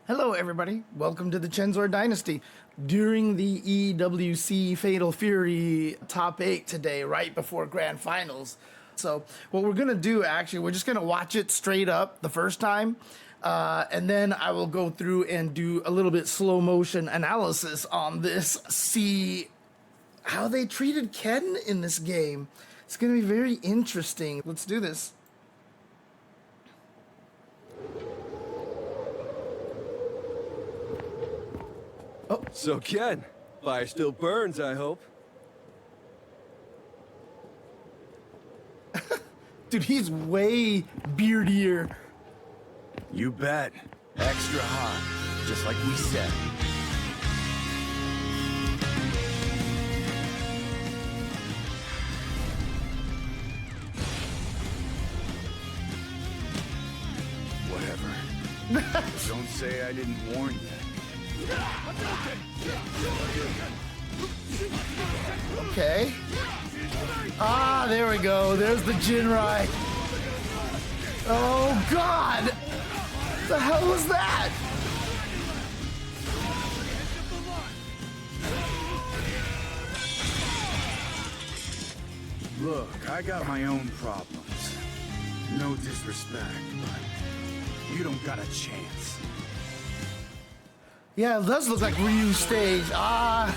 Hello everybody, welcome to the Chenzor Dynasty. During the EWC Fatal Fury top 8 today, right before Grand Finals. So what we're gonna do actually, we're just gonna watch it straight up the first time, and then I will go through and do a little bit slow motion analysis on this, see how they treated Ken in this game. It's gonna be very interesting. Let's do this. Oh. So Ken, fire still burns, I hope. Dude, he's way beardier. You bet. Extra hot, just like we said. Whatever. Don't say I didn't warn you. Okay. Ah, there we go. There's the Jinrai. Oh, God! What the hell was that? Look, I got my own problems. No disrespect, but you don't got a chance. Yeah, it does look like Ryu's stage. Ah,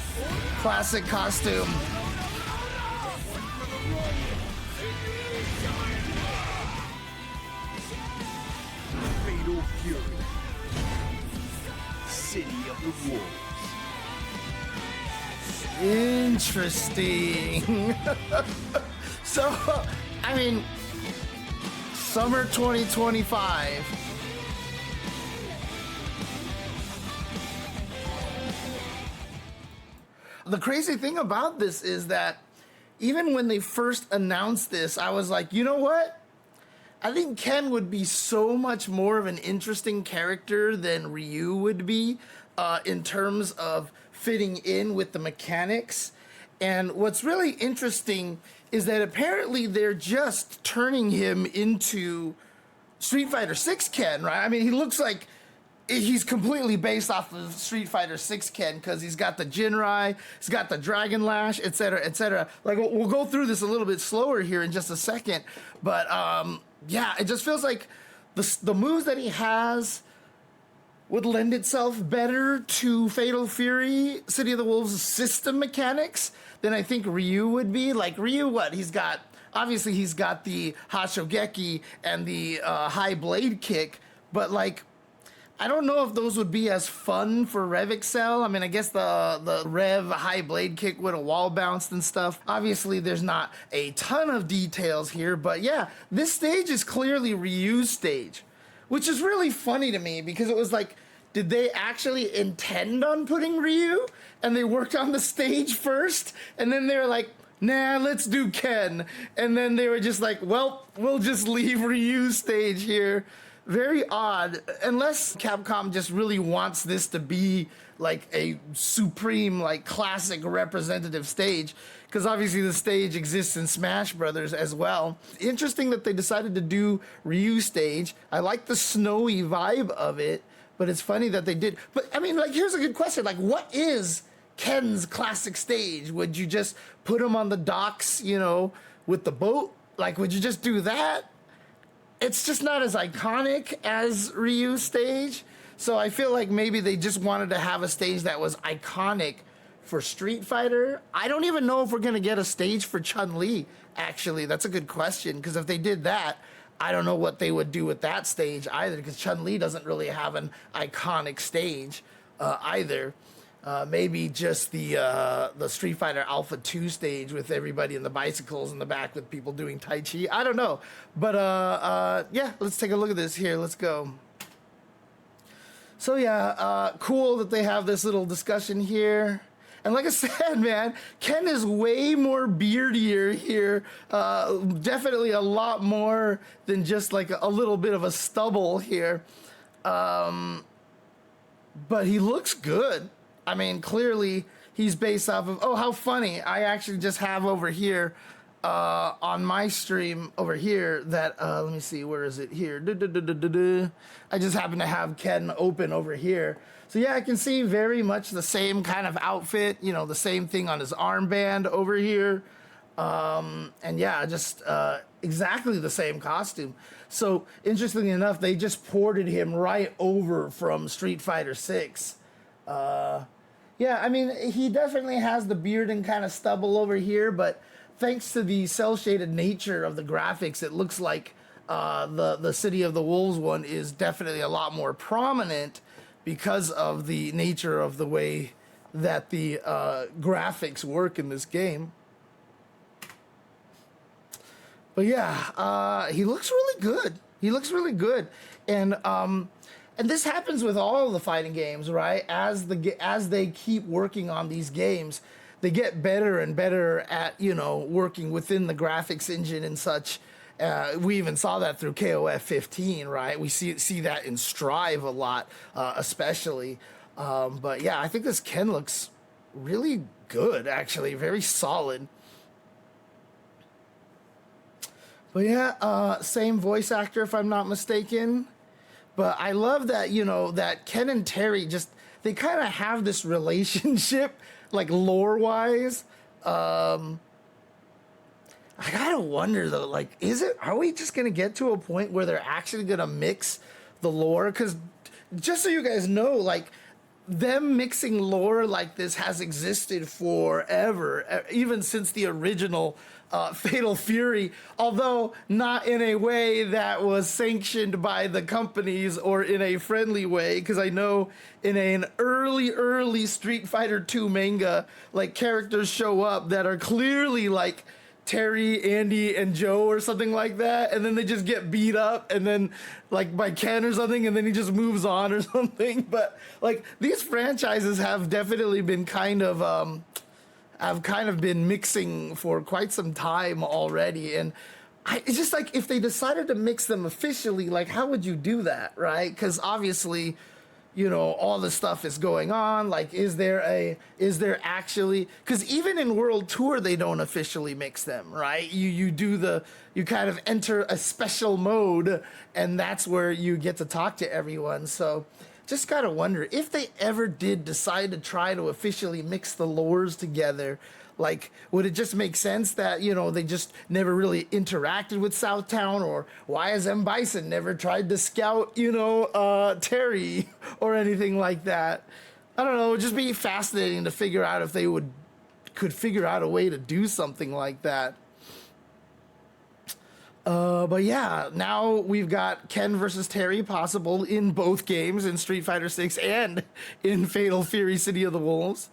classic costume. Fatal Fury. City of the Wolves. Interesting. So, I mean, summer 2025. The crazy thing about this is that even when they first announced this, I was like, you know what? I think Ken would be so much more of an interesting character than Ryu would be in terms of fitting in with the mechanics. And what's really interesting is that apparently they're just turning him into Street Fighter 6 Ken, right? I mean, he looks like he's completely based off of Street Fighter 6 Ken because he's got the Jinrai, he's got the Dragon Lash, etc., etc. Like, we'll go through this a little bit slower here in just a second, but yeah, it just feels like the moves that he has would lend itself better to Fatal Fury, City of the Wolves system mechanics than I think Ryu would be. Like, Ryu, what? Obviously he's got the Hashogeki and the high blade kick, but like, I don't know if those would be as fun for Rev Excel. I mean, I guess the Rev high blade kick would have wall bounced and stuff. Obviously, there's not a ton of details here, but yeah, this stage is clearly Ryu's stage, which is really funny to me because it was like, did they actually intend on putting Ryu? And they worked on the stage first, and then they were like, nah, let's do Ken. And then they were just like, well, we'll just leave Ryu's stage here. Very odd, unless Capcom just really wants this to be like a supreme, like classic representative stage, because obviously the stage exists in Smash Brothers as well. Interesting that they decided to do Ryu's stage. I like the snowy vibe of it, but it's funny that they did. But I mean, like, here's a good question. Like, what is Ken's classic stage? Would you just put him on the docks, you know, with the boat? Like, would you just do that? It's just not as iconic as Ryu's stage. So I feel like maybe they just wanted to have a stage that was iconic for Street Fighter. I don't even know if we're going to get a stage for Chun-Li, actually. That's a good question, because if they did that, I don't know what they would do with that stage either, because Chun-Li doesn't really have an iconic stage either. Maybe just the Street Fighter Alpha 2 stage with everybody in the bicycles in the back with people doing Tai Chi. I don't know. But yeah, let's take a look at this here. Let's go. So yeah, cool that they have this little discussion here. And like I said, man, Ken is way more beardier here. Definitely a lot more than just like a little bit of a stubble here. But he looks good. I mean, clearly he's based off of, oh, how funny. I actually just have over here on my stream over here that, let me see, where is it here? I just happen to have Ken open over here. So yeah, I can see very much the same kind of outfit, you know, the same thing on his armband over here. And yeah, just exactly the same costume. So interestingly enough, they just ported him right over from Street Fighter 6. Yeah, I mean, he definitely has the beard and kind of stubble over here, but thanks to the cel-shaded nature of the graphics, it looks like the City of the Wolves one is definitely a lot more prominent because of the nature of the way that the graphics work in this game. But yeah, he looks really good. He looks really good, and this happens with all of the fighting games, right? As they keep working on these games, they get better and better at, you know, working within the graphics engine and such. We even saw that through KOF 15, right? We see that in Strive a lot, especially. But yeah, I think this Ken looks really good, actually, very solid. But yeah, same voice actor, if I'm not mistaken. But I love that, you know, that Ken and Terry just, they kind of have this relationship, like lore-wise. I gotta wonder though, like, are we just gonna get to a point where they're actually gonna mix the lore? Because just so you guys know, like, them mixing lore like this has existed forever, even since the original Fatal Fury, although not in a way that was sanctioned by the companies or in a friendly way, because I know in an early Street Fighter 2 manga, like, characters show up that are clearly like Terry, Andy, and Joe or something like that, and then they just get beat up and then, like, by Ken or something, and then he just moves on or something. But like, these franchises have definitely been kind of been mixing for quite some time already, and it's just like, if they decided to mix them officially, like, how would you do that, right? Because obviously, you know, all this stuff is going on. Like, is there actually, because even in World Tour, they don't officially mix them, right? You kind of enter a special mode, and that's where you get to talk to everyone. So just gotta wonder if they ever did decide to try to officially mix the lores together. Like, would it just make sense that, you know, they just never really interacted with Southtown? Or why has M. Bison never tried to scout, you know, Terry or anything like that? I don't know. It would just be fascinating to figure out if they could figure out a way to do something like that. But yeah, now we've got Ken versus Terry possible in both games, in Street Fighter 6 and in Fatal Fury City of the Wolves.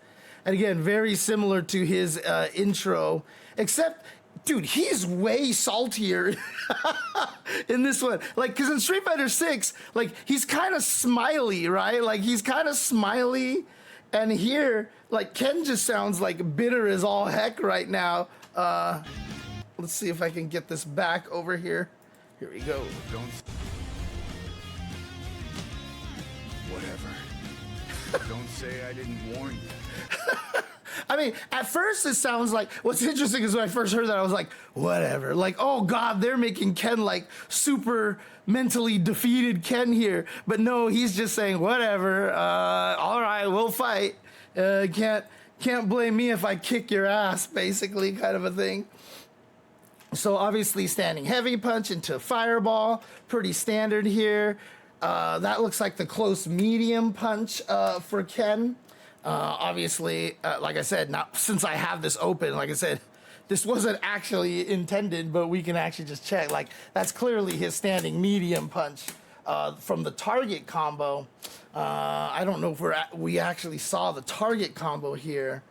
And again, very similar to his intro, except, dude, he's way saltier in this one. Like, because in Street Fighter 6, like, he's kind of smiley, right? Like, he's kind of smiley. And here, like, Ken just sounds like bitter as all heck right now. Let's see if I can get this back over here. Here we go. Whatever. Don't say I didn't warn you. I mean, at first it sounds like, what's interesting is when I first heard that, I was like, whatever. Like, oh God, they're making Ken like super mentally defeated Ken here. But no, he's just saying, whatever, all right, we'll fight. Can't blame me if I kick your ass, basically, kind of a thing. So obviously standing heavy punch into fireball, pretty standard here. That looks like the close medium punch for Ken. Obviously, like I said, now since I have this open, like I said, this wasn't actually intended, but we can actually just check. Like, that's clearly his standing medium punch from the target combo. I don't know if we actually saw the target combo here,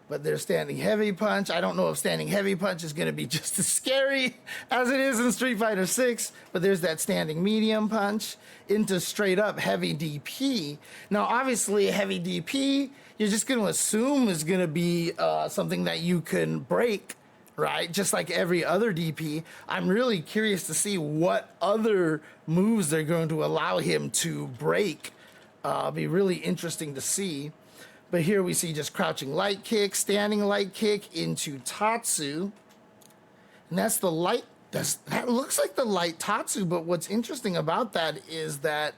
but there's standing heavy punch. I don't know if standing heavy punch is going to be just as scary as it is in Street Fighter 6, but there's that standing medium punch into straight up heavy DP. Now, obviously, heavy DP, you're just going to assume is going to be something that you can break, right? Just like every other DP. I'm really curious to see what other moves they're going to allow him to break. Be really interesting to see. But here we see just crouching light kick, standing light kick into Tatsu. And that's the light. That looks like the light Tatsu, but what's interesting about that is that,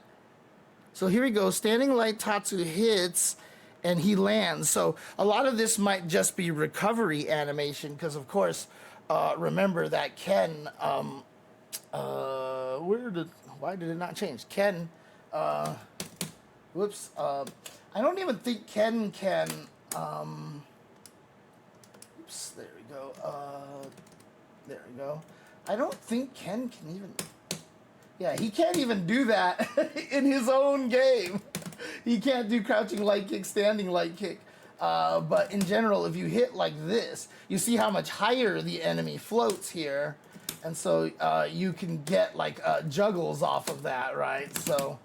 so here we go, standing light Tatsu hits and he lands. So a lot of this might just be recovery animation because, of course, remember that Ken, why did it not change? Ken, whoops, I don't even think Ken can, oops, there we go, there we go. I don't think Ken can even, yeah, he can't even do that in his own game. He can't do crouching light kick, standing light kick. But in general, if you hit like this, you see how much higher the enemy floats here. And so you can get like juggles off of that, right? So,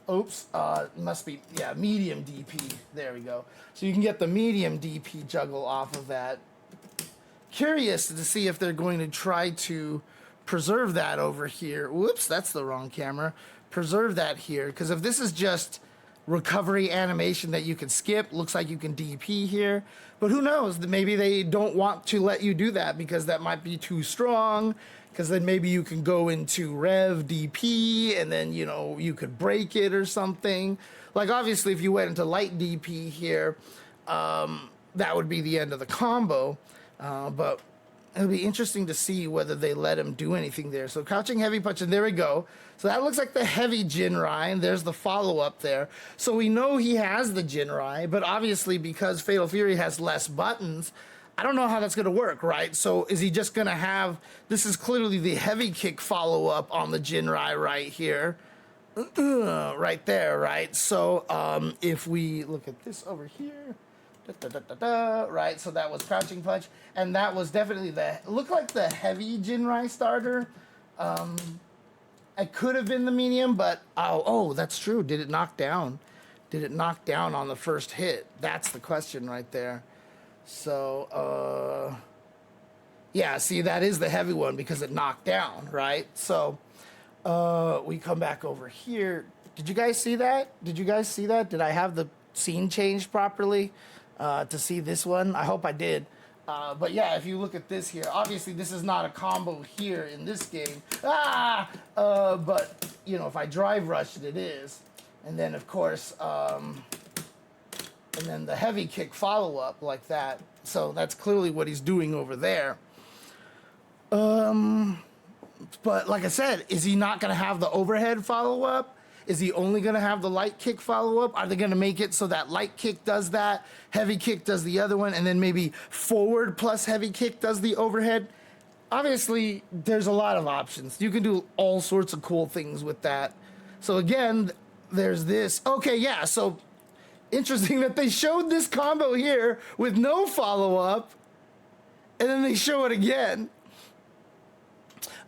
oops, must be, yeah, medium DP. There we go. So you can get the medium DP juggle off of that. Curious to see if they're going to try to preserve that over here. Whoops, that's the wrong camera. Preserve that here, because if this is just recovery animation that you can skip, looks like you can DP here, but who knows, maybe they don't want to let you do that because that might be too strong, because then maybe you can go into Rev DP and then, you know, you could break it or something. Like obviously if you went into light DP here, that would be the end of the combo, but it'll be interesting to see whether they let him do anything there. So crouching heavy punch, and there we go. So that looks like the heavy Jinrai, and there's the follow-up there. So we know he has the Jinrai, but obviously because Fatal Fury has less buttons, I don't know how that's going to work, right? So is he just going to have, this is clearly the heavy kick follow-up on the Jinrai right here. Right there, right? So if we look at this over here, right, so that was crouching punch, and that was definitely looked like the heavy Jinrai starter. It could have been the medium, but oh, that's true. Did it knock down? Did it knock down on the first hit? That's the question right there. So yeah, see, that is the heavy one because it knocked down, right? So we come back over here. Did you guys see that? Did you guys see that? Did I have the scene changed properly to see this one? I hope I did. But yeah, if you look at this here, obviously this is not a combo here in this game. But you know, if I drive rush it, it is. And then of course, and then the heavy kick follow up like that. So that's clearly what he's doing over there. But like I said, is he not going to have the overhead follow up? Is he only going to have the light kick follow-up? Are they going to make it so that light kick does that, heavy kick does the other one, and then maybe forward plus heavy kick does the overhead? Obviously, there's a lot of options. You can do all sorts of cool things with that. So again, there's this. Okay, yeah, so interesting that they showed this combo here with no follow-up, and then they show it again.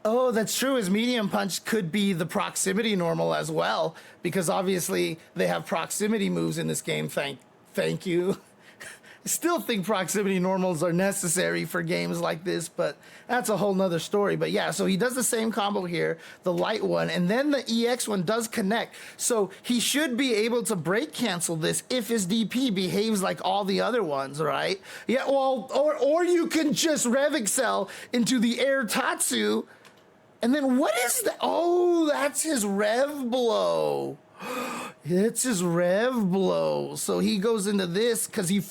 Oh, that's true. His medium punch could be the proximity normal as well, because obviously they have proximity moves in this game. Thank you. I still think proximity normals are necessary for games like this, but that's a whole nother story. But yeah, so he does the same combo here, the light one, and then the EX one does connect. So he should be able to break cancel this if his DP behaves like all the other ones, right? Yeah, well, or you can just Rev Excel into the air Tatsu. And then what is that? Oh, that's his Rev blow. It's his Rev blow. So he goes into this because he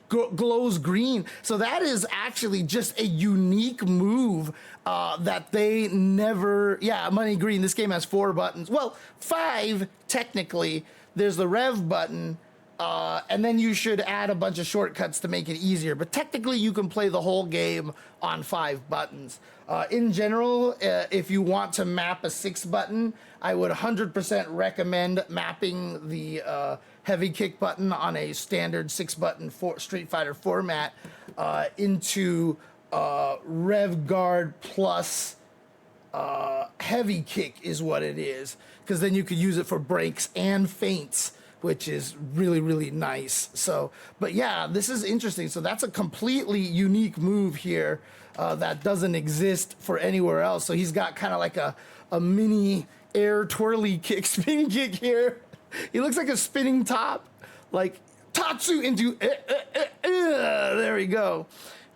glows green. So that is actually just a unique move that they never... Yeah, money green. This game has 4 buttons. Well, 5 technically. There's the Rev button. And then you should add a bunch of shortcuts to make it easier. But technically, you can play the whole game on 5 buttons. In general, if you want to map a 6 button, I would 100% recommend mapping the heavy kick button on a standard 6 button Street Fighter format into Rev Guard plus heavy kick is what it is. Because then you could use it for breaks and feints, which is really, really nice. So, but yeah, this is interesting. So that's a completely unique move here that doesn't exist for anywhere else. So he's got kind of like a mini air twirly kick, spin kick here. He looks like a spinning top, like Tatsu into, there we go.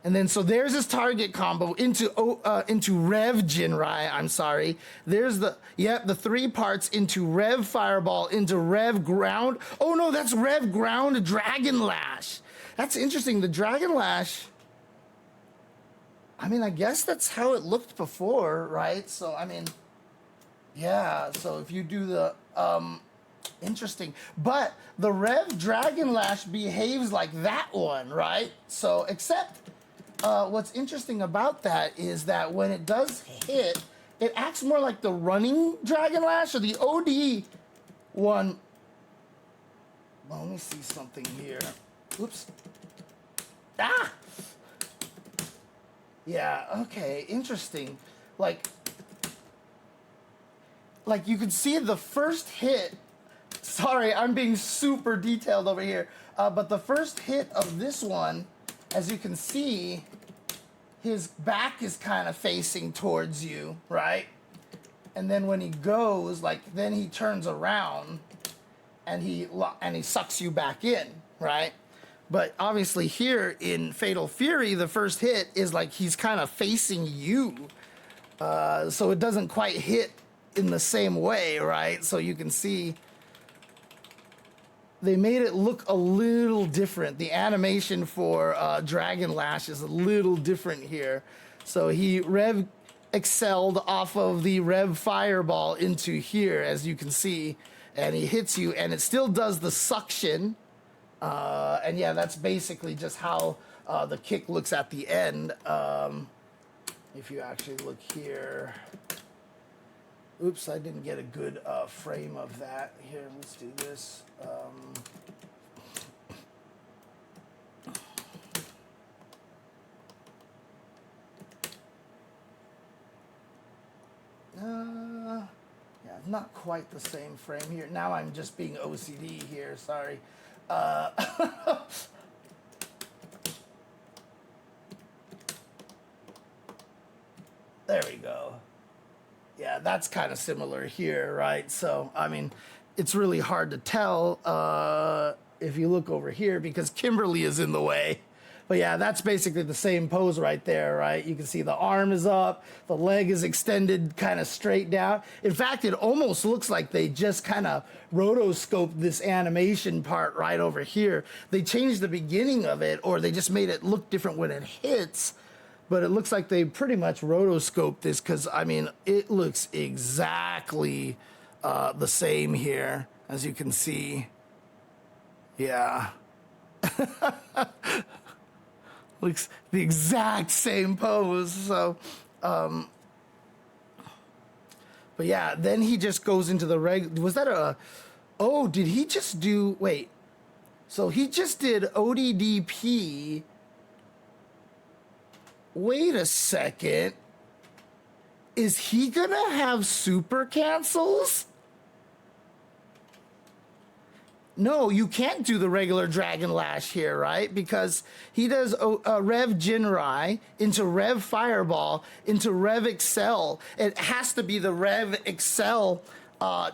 And then, so there's his target combo into Rev Jinrai, I'm sorry. There's the 3 parts into Rev Fireball, into Rev Ground. Oh no, that's Rev Ground Dragon Lash. That's interesting, the Dragon Lash, I mean, I guess that's how it looked before, right? So, I mean, yeah, so if you do the, interesting. But the Rev Dragon Lash behaves like that one, right? So, except, what's interesting about that is that when it does hit, it acts more like the running Dragon Lash, or the OD one. Well, let me see something here. Oops. Ah! Yeah, okay, interesting. Like you can see the first hit. Sorry, I'm being super detailed over here. But the first hit of this one, as you can see, his back is kind of facing towards you, right? And then when he goes, like, then he turns around and he sucks you back in, right? But obviously here in Fatal Fury, the first hit is like he's kind of facing you. So it doesn't quite hit in the same way, right? So you can see they made it look a little different. The animation for Dragon Lash is a little different here. So he Rev excelled off of the Rev Fireball into here, as you can see, and he hits you, and it still does the suction. And yeah, that's basically just how the kick looks at the end. If you actually look here. Oops, I didn't get a good frame of that. Here, let's do this. Yeah, not quite the same frame here. Now I'm just being OCD here, sorry. There we go. Yeah, that's kind of similar here, right? So, I mean, it's really hard to tell if you look over here because Kimberly is in the way. But yeah, that's basically the same pose right there, right? You can see the arm is up, the leg is extended kind of straight down. In fact, it almost looks like they just kind of rotoscoped this animation part right over here. They changed the beginning of it, or they just made it look different when it hits. But it looks like they pretty much rotoscoped this because, I mean, it looks exactly the same here, as you can see. Yeah. Looks the exact same pose. So, but yeah, then he just goes into the was that a, oh, did he just do, wait. So he just did ODDP. Wait a second. Is he gonna have super cancels? No, you can't do the regular Dragon Lash here, right? Because he does Rev Jinrai into Rev Fireball into Rev Excel. It has to be the Rev Excel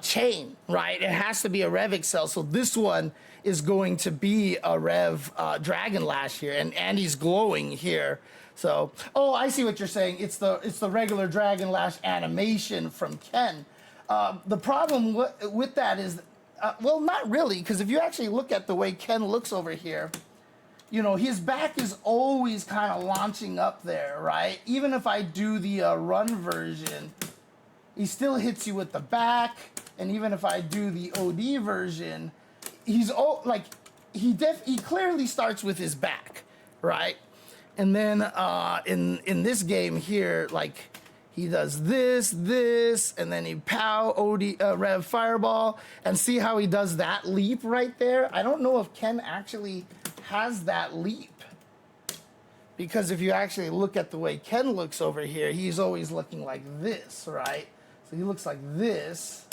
chain, right? It has to be a Rev Excel. So this one is going to be a Rev Dragon Lash here, and he's glowing here. So, oh, I see what you're saying. It's the regular Dragon Lash animation from Ken. The problem with that is, well, not really, because if you actually look at the way Ken looks over here, you know, his back is always kind of launching up there, right? Even if I do the run version, he still hits you with the back, and even if I do the OD version, he's he clearly starts with his back, right? And then in this game here, like, he does this, and then he pow, Rev Fireball, and see how he does that leap right there? I don't know if Ken actually has that leap. Because if you actually look at the way Ken looks over here, he's always looking like this, right? So he looks like this.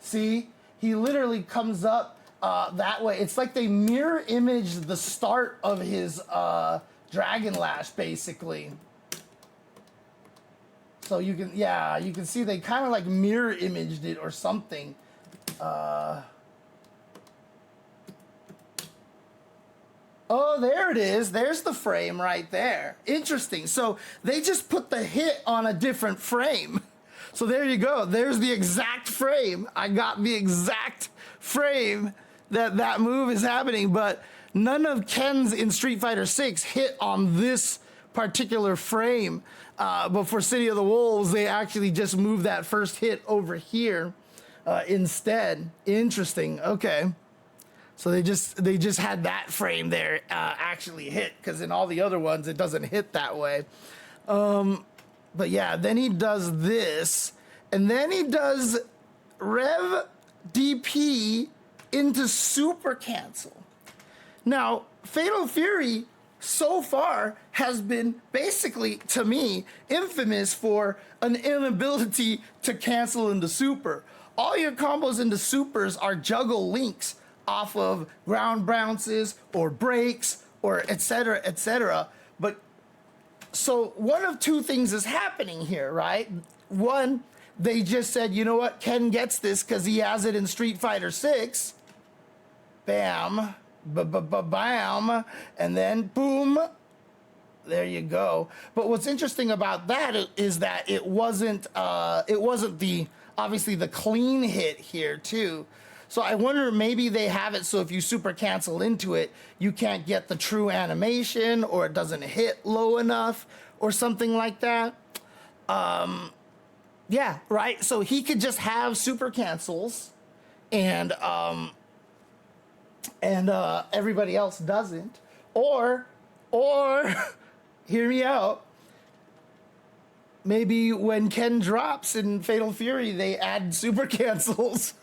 See? He literally comes up that way. It's like they mirror imaged the start of his Dragon Lash, basically. So you can see they kind of like mirror imaged it or something. Oh, there it is. There's the frame right there. Interesting. So they just put the hit on a different frame. So there you go. There's the exact frame. I got the exact frame that move is happening, but none of Ken's in Street Fighter 6 hit on this particular frame. But for City of the Wolves, they actually just moved that first hit over here instead. Interesting. Okay. So they just had that frame there actually hit, because in all the other ones it doesn't hit that way. But yeah, then he does this, and then he does Rev DP into super cancel. Now, Fatal Fury so far has been basically, to me, infamous for an inability to cancel into super. All your combos into supers are juggle links off of ground bounces or breaks or etc., etc. But so one of two things is happening here, right? One, they just said, you know what, Ken gets this because he has it in Street Fighter 6. Bam, bam, and then boom. There you go. But what's interesting about that is that it wasn't the obviously the clean hit here too. So I wonder, maybe they have it so if you super cancel into it, you can't get the true animation, or it doesn't hit low enough or something like that. Yeah, right. So he could just have super cancels, and everybody else doesn't. Or hear me out. Maybe when Ken drops in Fatal Fury, they add super cancels.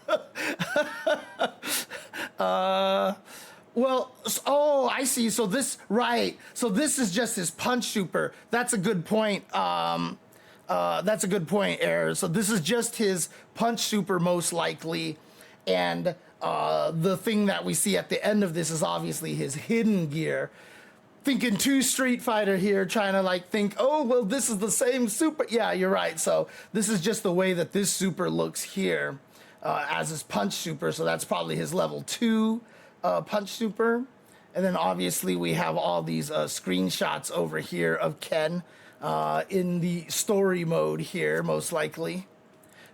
Well, oh, I see. So this, right. So this is just his punch super. That's a good point. That's a good point, Air. So this is just his punch super, most likely. And the thing that we see at the end of this is obviously his hidden gear. Thinking too Street Fighter here, trying to like think, oh, well, this is the same super. Yeah, you're right. So this is just the way that this super looks here as his punch super. So that's probably his level 2 punch super. And then obviously we have all these screenshots over here of Ken in the story mode here, most likely.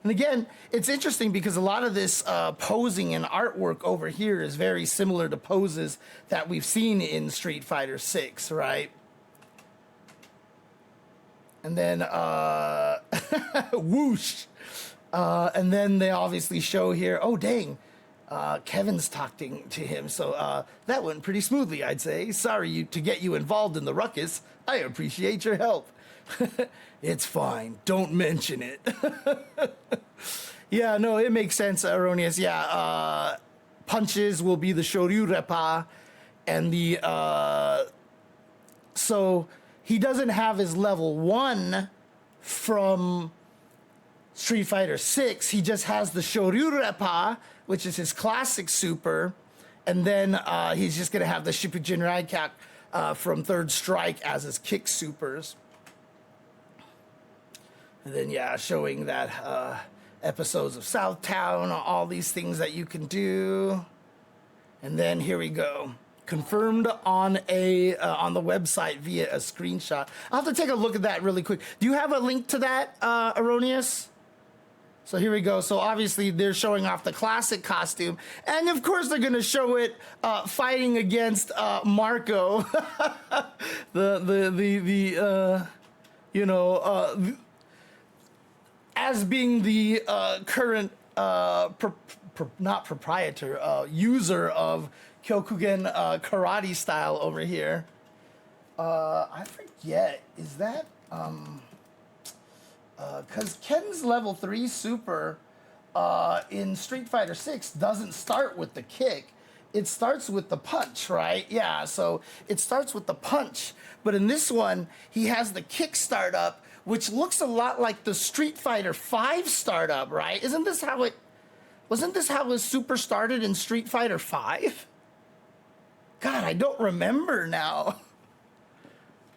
And again, it's interesting because a lot of this posing and artwork over here is very similar to poses that we've seen in Street Fighter 6, right? And then, whoosh. And then they obviously show here, oh, dang, Kevin's talking to him. So that went pretty smoothly, I'd say. Sorry to get you involved in the ruckus. I appreciate your help. It's fine. Don't mention it. Yeah, no, it makes sense, Erroneous. Yeah, punches will be the Shoryurepa, and the so he doesn't have his level 1 from Street Fighter 6. He just has the Shoryurepa, which is his classic super, and then he's just gonna have the Shippujin Raikak from Third Strike as his kick supers. And then, yeah, showing that episodes of Southtown, all these things that you can do. And then here we go. Confirmed on on the website via a screenshot. I'll have to take a look at that really quick. Do you have a link to that, Erroneous? So here we go. So obviously they're showing off the classic costume. And of course they're going to show it fighting against Marco. As being the current, not proprietor, user of Kyokugen karate style over here. I forget, is that, because Ken's level 3 super in Street Fighter 6 doesn't start with the kick. It starts with the punch, right? Yeah, so it starts with the punch. But in this one, he has the kick start up, which looks a lot like the Street Fighter 5 startup, right? Wasn't this how his super started in Street Fighter 5? God, I don't remember now.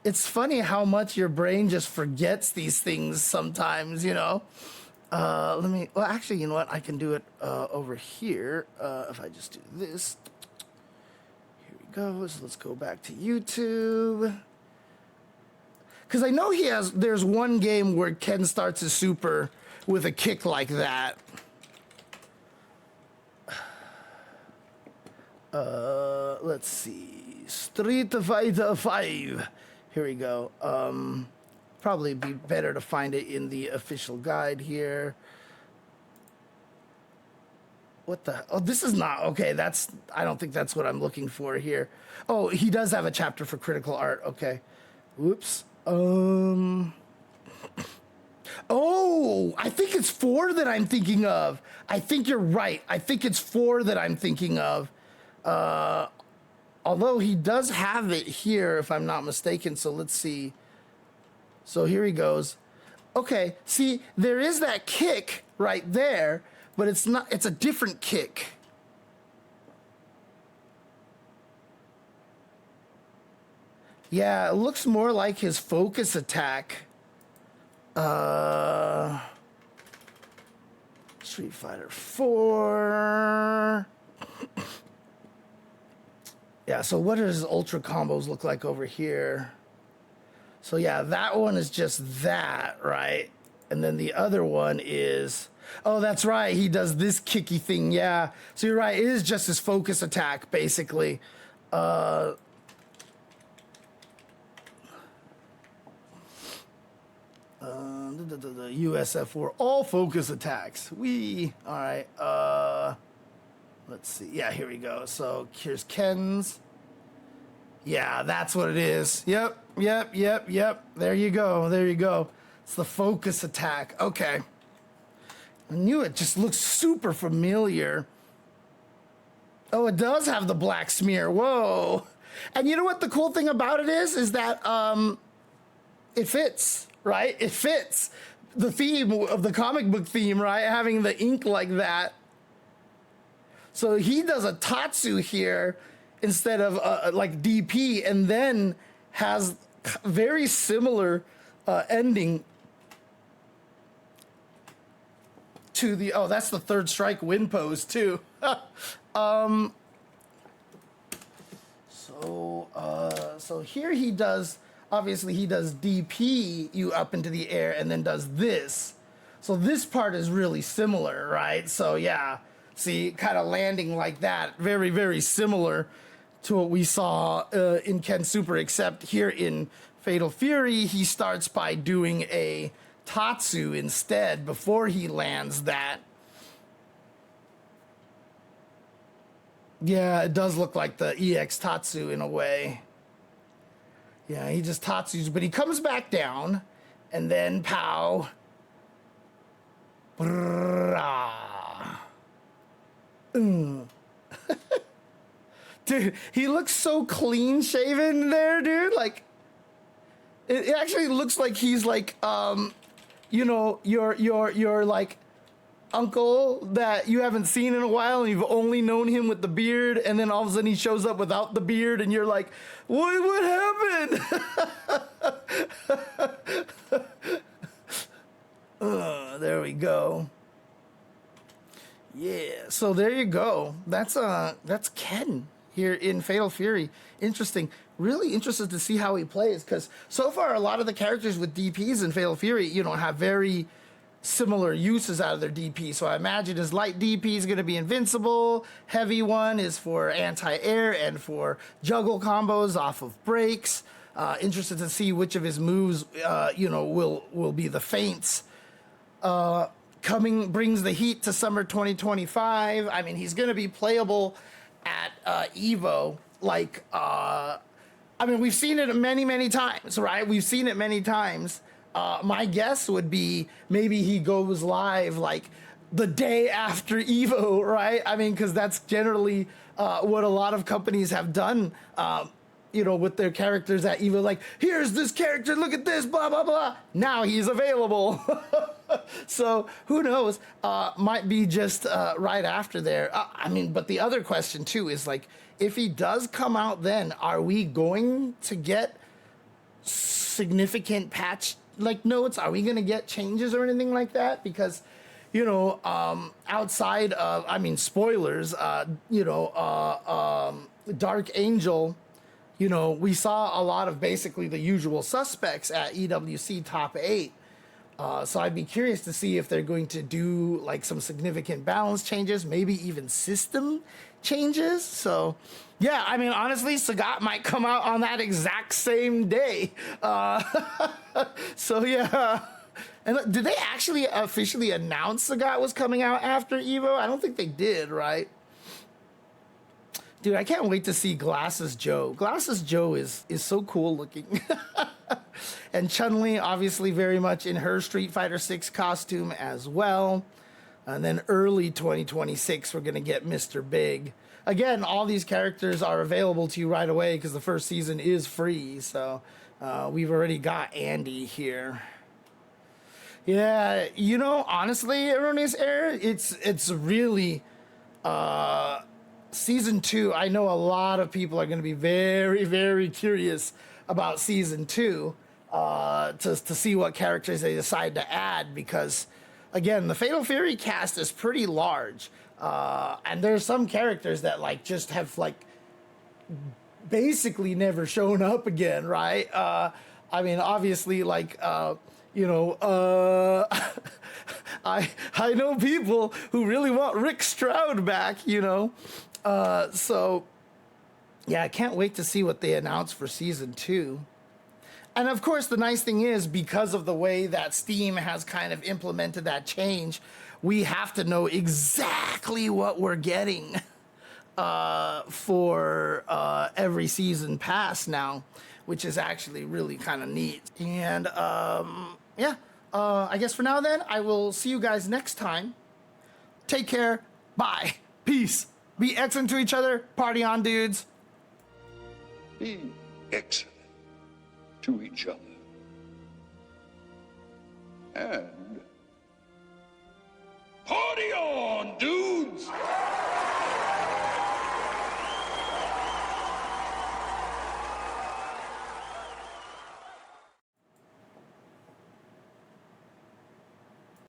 It's funny how much your brain just forgets these things sometimes, you know? Well, actually, you know what? I can do it over here. If I just do this. Here we goes. Let's go back to YouTube. Because I know there's one game where Ken starts his super with a kick like that. Let's see. Street Fighter 5. Here we go. Probably be better to find it in the official guide here. What the? Oh, this is not okay. I don't think that's what I'm looking for here. Oh, he does have a chapter for critical art. Okay. Whoops. Oh, I think it's 4 that I'm thinking of. I think you're right. I think it's 4 that I'm thinking of. Although he does have it here, if I'm not mistaken. So let's see. So here he goes. Okay, see, there is that kick right there, but it's not. It's a different kick. Yeah, it looks more like his focus attack. Street Fighter 4. Yeah, so what does ultra combos look like over here? So yeah, that one is just that, right? And then the other one is, oh, that's right, he does this kicky thing, yeah. So you're right, it is just his focus attack, basically. USF4, all focus attacks. All right, let's see. Yeah, here we go. So here's Ken's. Yeah, that's what it is. Yep. There you go. It's the focus attack. Okay. I knew it just looks super familiar. Oh, it does have the black smear. Whoa. And you know what the cool thing about it is that it fits, right? It fits the theme of the comic book theme, right? Having the ink like that. So he does a Tatsu here instead of like DP, and then has very similar ending to the, oh, that's the third strike win pose too. So here he does, obviously he does DP you up into the air and then does this. So this part is really similar, right? So yeah, see, kind of landing like that, very, very similar to what we saw in Ken Super, except here in Fatal Fury, he starts by doing a Tatsu instead before he lands that. Yeah, it does look like the EX Tatsu in a way. Yeah, he just Tatsus, but he comes back down, and then pow. Dude, he looks so clean shaven there, dude. Like, it actually looks like he's like, you know, your like uncle that you haven't seen in a while and you've only known him with the beard, and then all of a sudden he shows up without the beard and you're like, what happened? There we go. Yeah, so there you go. That's Ken here in Fatal Fury. Interesting. Really interested to see how he plays, because so far a lot of the characters with DPs in Fatal Fury, you know, have very similar uses out of their DP. So I imagine his light DP is going to be invincible. Heavy one is for anti-air and for juggle combos off of breaks. Interested to see which of his moves, you know, will be the feints. Brings the heat to summer 2025. I mean, he's going to be playable at Evo. Like, I mean, we've seen it many, many times, right? We've seen it many times. My guess would be maybe he goes live like the day after Evo, right? I mean, because that's generally what a lot of companies have done, you know, with their characters at Evo. Like, here's this character, look at this, blah, blah, blah. Now he's available. So who knows? Might be just right after there. I mean, but the other question too is like, if he does come out then, are we going to get significant patch like notes? Are we going to get changes or anything like that? Because, outside of, I mean, spoilers, Dark Angel, we saw a lot of basically the usual suspects at EWC Top 8. So I'd be curious to see if they're going to do like some significant balance changes, maybe even system changes. So yeah, I mean, honestly, Sagat might come out on that exact same day. So yeah. And did they actually officially announce Sagat was coming out after Evo? I don't think they did, right? Dude, I can't wait to see Glasses Joe. Glasses Joe is so cool looking. And Chun-Li, obviously, very much in her Street Fighter 6 costume as well. And then early 2026, we're going to get Mr. Big. Again, all these characters are available to you right away because the first season is free. So we've already got Andy here. Yeah, honestly, Erroneous Error, it's really... Season 2, I know a lot of people are going to be very, very curious about Season 2 to see what characters they decide to add because, again, the Fatal Fury cast is pretty large. And there's some characters that, just have, basically never shown up again, right? I mean, obviously, I know people who really want Rick Stroud back, So, yeah, I can't wait to see what they announce for Season 2. And, of course, the nice thing is, because of the way that Steam has kind of implemented that change, we have to know exactly what we're getting for every season pass now, which is actually really kind of neat. And, yeah, I guess for now then, I will see you guys next time. Take care. Bye. Peace. Be excellent to each other. Party on, dudes. Be excellent to each other. And party on, dudes!